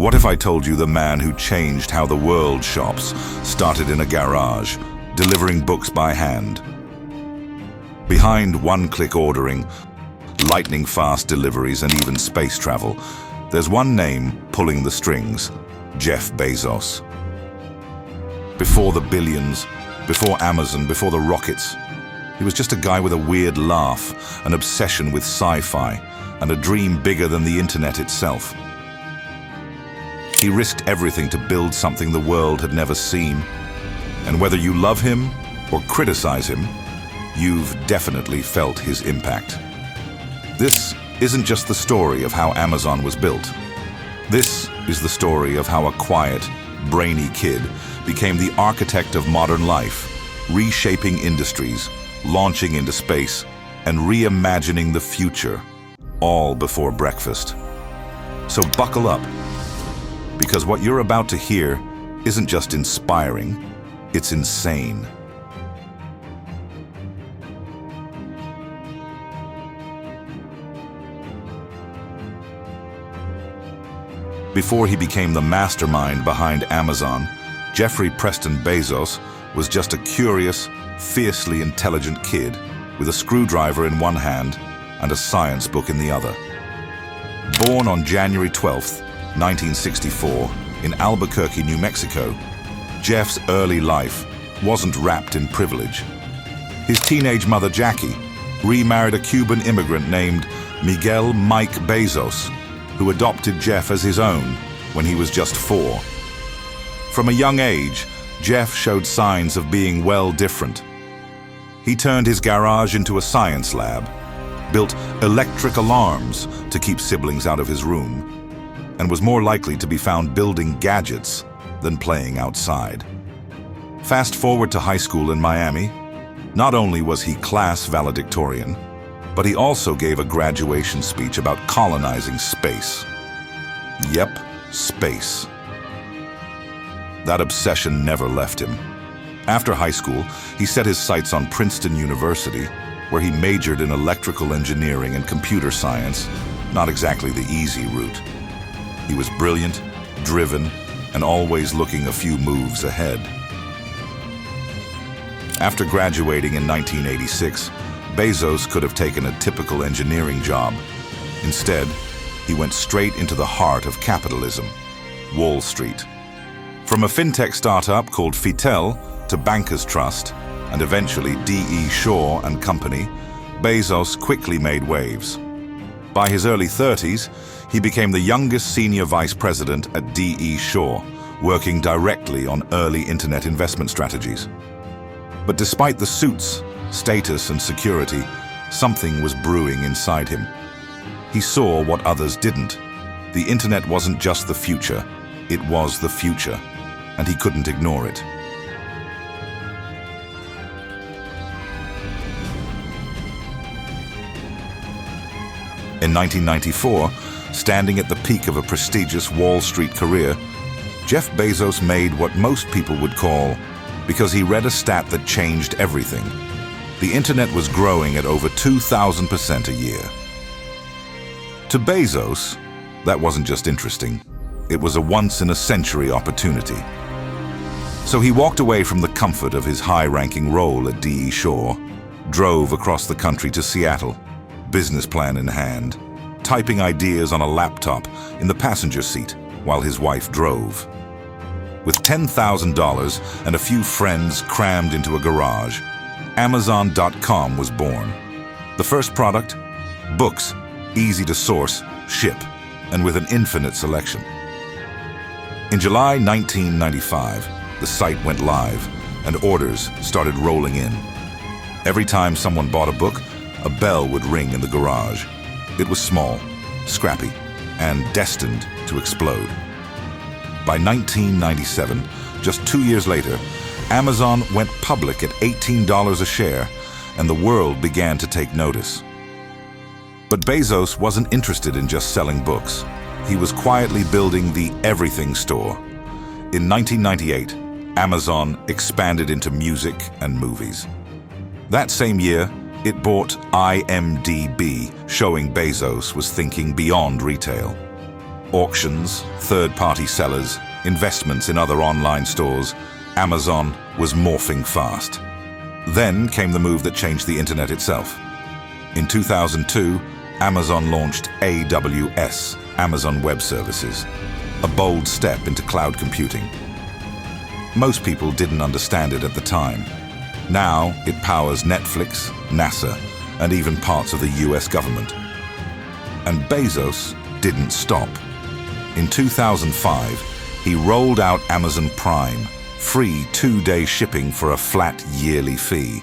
What if I told you the man who changed how the world shops started in a garage, delivering books by hand? Behind one-click ordering, lightning-fast deliveries, and even space travel, there's one name pulling the strings: Jeff Bezos. Before the billions, before Amazon, before the rockets, he was just a guy with a weird laugh, an obsession with sci-fi, and a dream bigger than the internet itself. He risked everything to build something the world had never seen. And whether you love him or criticize him, you've definitely felt his impact. This isn't just the story of how Amazon was built. This is the story of how a quiet, brainy kid became the architect of modern life, reshaping industries, launching into space, and reimagining the future, all before breakfast. So buckle up, because what you're about to hear isn't just inspiring, it's insane. Before he became the mastermind behind Amazon, Jeffrey Preston Bezos was just a curious, fiercely intelligent kid with a screwdriver in one hand and a science book in the other. Born on January 12th, 1964, in Albuquerque, New Mexico, Jeff's early life wasn't wrapped in privilege. His teenage mother, Jackie, remarried a Cuban immigrant named Miguel Mike Bezos, who adopted Jeff as his own when he was just 4. From a young age, Jeff showed signs of being well different. He turned his garage into a science lab, built electric alarms to keep siblings out of his room, and was more likely to be found building gadgets than playing outside. Fast forward to high school in Miami, not only was he class valedictorian, but he also gave a graduation speech about colonizing space. Yep, space. That obsession never left him. After high school, he set his sights on Princeton University, where he majored in electrical engineering and computer science, not exactly the easy route. He was brilliant, driven, and always looking a few moves ahead. After graduating in 1986, Bezos could have taken a typical engineering job. Instead, he went straight into the heart of capitalism, Wall Street. From a fintech startup called Fitel to Bankers Trust, and eventually D.E. Shaw and Company, Bezos quickly made waves. By his early 30s, he became the youngest senior vice president at D.E. Shaw, working directly on early internet investment strategies. But despite the suits, status, and security, something was brewing inside him. He saw what others didn't. The internet wasn't just the future, it was the future, and he couldn't ignore it. In 1994, standing at the peak of a prestigious Wall Street career, Jeff Bezos made what most people would call, because he read a stat that changed everything. The internet was growing at over 2,000% a year. To Bezos, that wasn't just interesting. It was a once-in-a-century opportunity. So he walked away from the comfort of his high-ranking role at D.E. Shaw, drove across the country to Seattle, business plan in hand, typing ideas on a laptop in the passenger seat while his wife drove. With $10,000 and a few friends crammed into a garage, Amazon.com was born. The first product? Books, easy to source, ship, and with an infinite selection. In July 1995, the site went live, and orders started rolling in. Every time someone bought a book, a bell would ring in the garage. It was small, scrappy, and destined to explode. By 1997, just 2 years later, Amazon went public at $18 a share, and the world began to take notice. But Bezos wasn't interested in just selling books. He was quietly building the everything store. In 1998, Amazon expanded into music and movies. That same year, it bought IMDb, showing Bezos was thinking beyond retail. Auctions, third-party sellers, investments in other online stores, Amazon was morphing fast. Then came the move that changed the internet itself. In 2002, Amazon launched AWS, Amazon Web Services, a bold step into cloud computing. Most people didn't understand it at the time. Now it powers Netflix, NASA, and even parts of the US government. And Bezos didn't stop. In 2005, he rolled out Amazon Prime, free 2-day shipping for a flat yearly fee.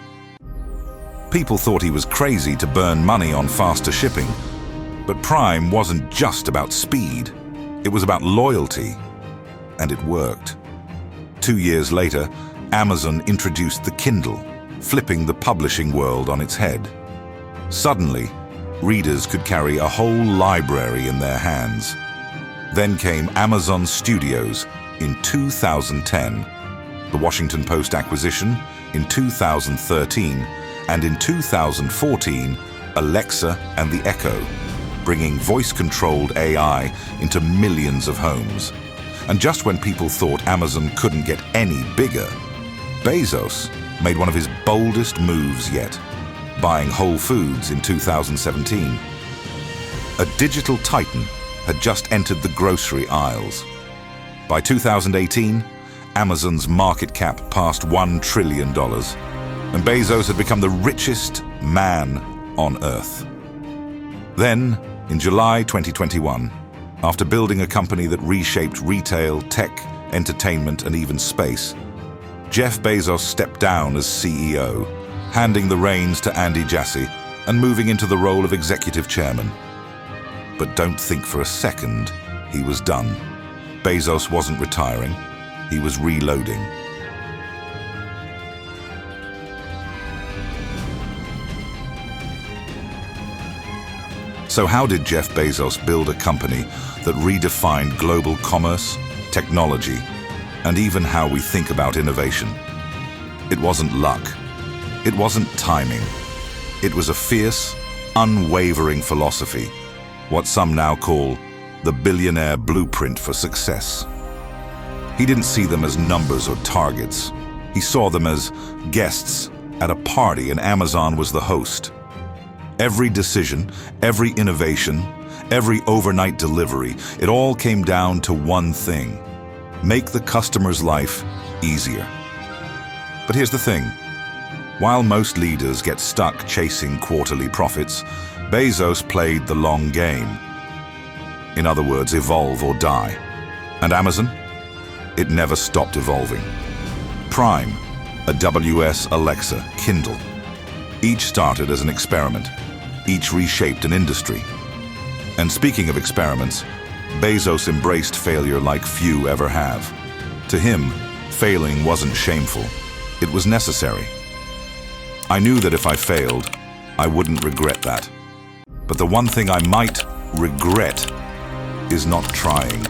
People thought he was crazy to burn money on faster shipping, but Prime wasn't just about speed. It was about loyalty, and it worked. 2 years later, Amazon introduced the Kindle, flipping the publishing world on its head. Suddenly, readers could carry a whole library in their hands. Then came Amazon Studios in 2010, the Washington Post acquisition in 2013, and in 2014, Alexa and the Echo, bringing voice-controlled AI into millions of homes. And just when people thought Amazon couldn't get any bigger, Bezos made one of his boldest moves yet, buying Whole Foods in 2017. A digital titan had just entered the grocery aisles. By 2018, Amazon's market cap passed $1 trillion, and Bezos had become the richest man on Earth. Then, in July 2021, after building a company that reshaped retail, tech, entertainment, and even space, Jeff Bezos stepped down as CEO, handing the reins to Andy Jassy and moving into the role of executive chairman. But don't think for a second he was done. Bezos wasn't retiring, he was reloading. So how did Jeff Bezos build a company that redefined global commerce, technology, and even how we think about innovation? It wasn't luck. It wasn't timing. It was a fierce, unwavering philosophy, what some now call the billionaire blueprint for success. He didn't see them as numbers or targets. He saw them as guests at a party, and Amazon was the host. Every decision, every innovation, every overnight delivery, it all came down to one thing: make the customer's life easier. But here's the thing. While most leaders get stuck chasing quarterly profits, Bezos played the long game. In other words, evolve or die. And Amazon? It never stopped evolving. Prime, AWS, Alexa, Kindle. Each started as an experiment. Each reshaped an industry. And speaking of experiments, Bezos embraced failure like few ever have. To him, failing wasn't shameful. It was necessary. I knew that if I failed, I wouldn't regret that. But the one thing I might regret is not trying.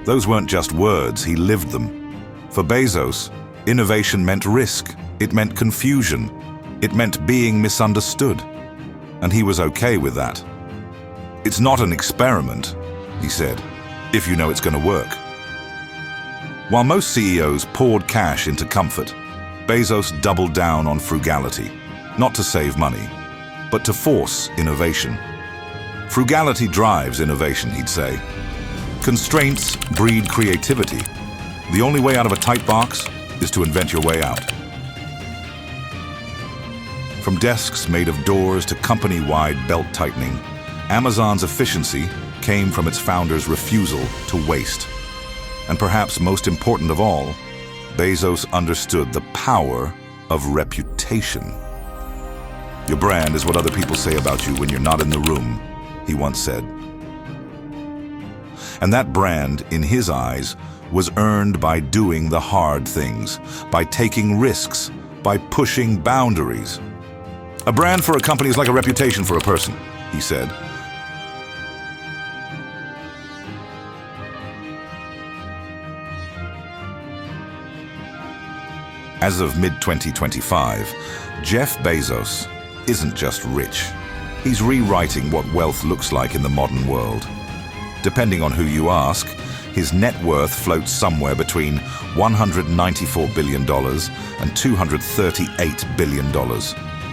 Those weren't just words, he lived them. For Bezos, innovation meant risk. It meant confusion. It meant being misunderstood. And he was okay with that. It's not an experiment, he said, if you know it's going to work. While most CEOs poured cash into comfort, Bezos doubled down on frugality, not to save money, but to force innovation. Frugality drives innovation, he'd say. Constraints breed creativity. The only way out of a tight box is to invent your way out. From desks made of doors to company-wide belt tightening, Amazon's efficiency came from its founder's refusal to waste. And perhaps most important of all, Bezos understood the power of reputation. Your brand is what other people say about you when you're not in the room, he once said. And that brand, in his eyes, was earned by doing the hard things, by taking risks, by pushing boundaries. A brand for a company is like a reputation for a person, he said. As of mid-2025, Jeff Bezos isn't just rich. He's rewriting what wealth looks like in the modern world. Depending on who you ask, his net worth floats somewhere between $194 billion and $238 billion.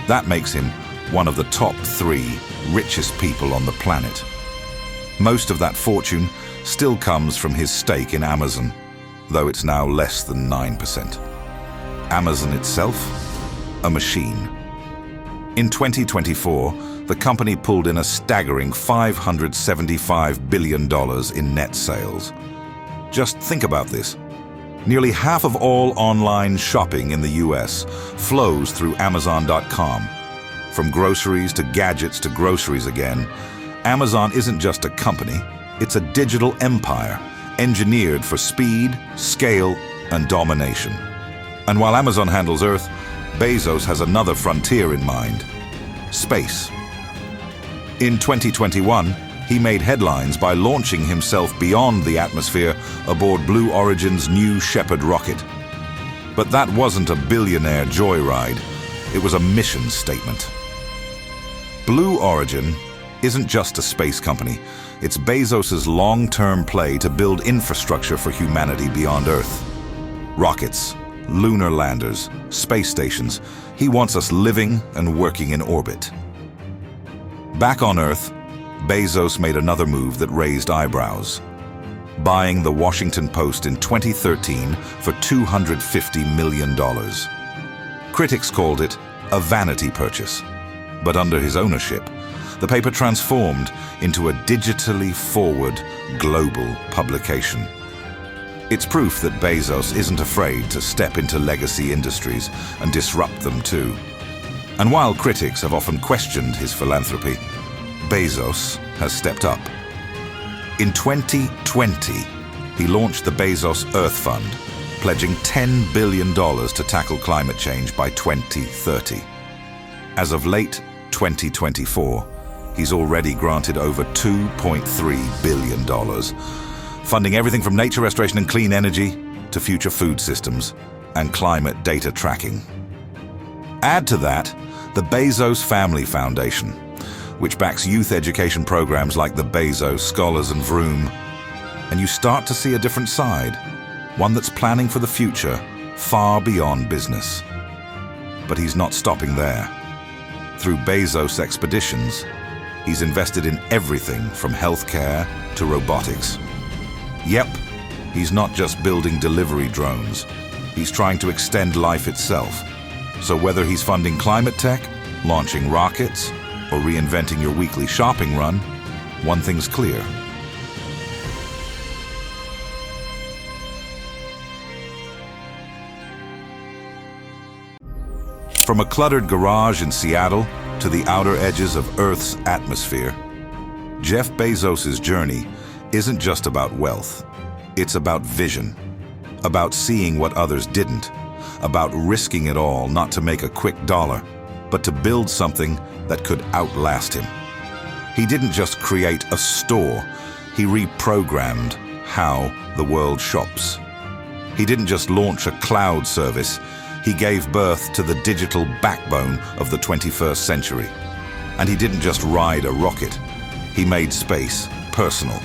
That makes him one of the top 3 richest people on the planet. Most of that fortune still comes from his stake in Amazon, though it's now less than 9%. Amazon itself, a machine. In 2024, the company pulled in a staggering $575 billion in net sales. Just think about this. Nearly half of all online shopping in the US flows through Amazon.com. From groceries to gadgets to groceries again, Amazon isn't just a company, it's a digital empire, engineered for speed, scale, and domination. And while Amazon handles Earth, Bezos has another frontier in mind: space. In 2021, he made headlines by launching himself beyond the atmosphere aboard Blue Origin's New Shepard rocket. But that wasn't a billionaire joyride, it was a mission statement. Blue Origin isn't just a space company, it's Bezos' long-term play to build infrastructure for humanity beyond Earth. Rockets, lunar landers, space stations, he wants us living and working in orbit. Back on Earth, Bezos made another move that raised eyebrows, buying the Washington Post in 2013 for $250 million. Critics called it a vanity purchase, but under his ownership, the paper transformed into a digitally forward global publication. It's proof that Bezos isn't afraid to step into legacy industries and disrupt them too. And while critics have often questioned his philanthropy, Bezos has stepped up. In 2020, he launched the Bezos Earth Fund, pledging $10 billion to tackle climate change by 2030. As of late 2024, he's already granted over $2.3 billion, funding everything from nature restoration and clean energy to future food systems and climate data tracking. Add to that the Bezos Family Foundation, which backs youth education programs like the Bezos, Scholars and Vroom, and you start to see a different side, one that's planning for the future far beyond business. But he's not stopping there. Through Bezos Expeditions, he's invested in everything from healthcare to robotics. Yep, he's not just building delivery drones, he's trying to extend life itself. So whether he's funding climate tech, launching rockets, or reinventing your weekly shopping run, one thing's clear. From a cluttered garage in Seattle to the outer edges of Earth's atmosphere, Jeff Bezos' journey isn't just about wealth. It's about vision, about seeing what others didn't, about risking it all not to make a quick dollar, but to build something that could outlast him. He didn't just create a store, he reprogrammed how the world shops. He didn't just launch a cloud service, he gave birth to the digital backbone of the 21st century. And he didn't just ride a rocket, he made space personal.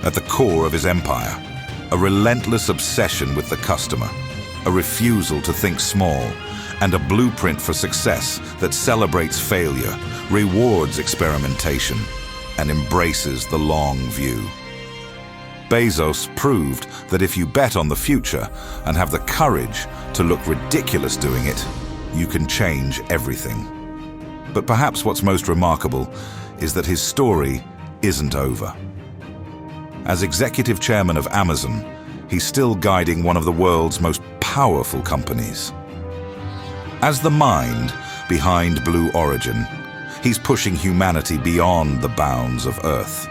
At the core of his empire, a relentless obsession with the customer, a refusal to think small, and a blueprint for success that celebrates failure, rewards experimentation, and embraces the long view. Bezos proved that if you bet on the future and have the courage to look ridiculous doing it, you can change everything. But perhaps what's most remarkable is that his story isn't over. As executive chairman of Amazon, he's still guiding one of the world's most powerful companies. As the mind behind Blue Origin, he's pushing humanity beyond the bounds of Earth.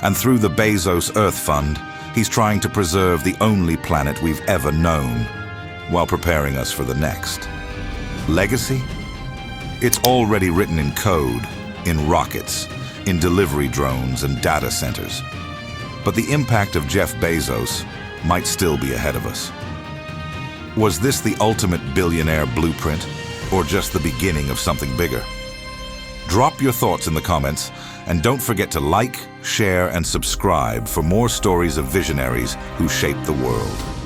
And through the Bezos Earth Fund, he's trying to preserve the only planet we've ever known, while preparing us for the next. Legacy? It's already written in code, in rockets, in delivery drones and data centers. But the impact of Jeff Bezos might still be ahead of us. Was this the ultimate billionaire blueprint, or just the beginning of something bigger? Drop your thoughts in the comments And don't forget to like, share, and subscribe for more stories of visionaries who shaped the world.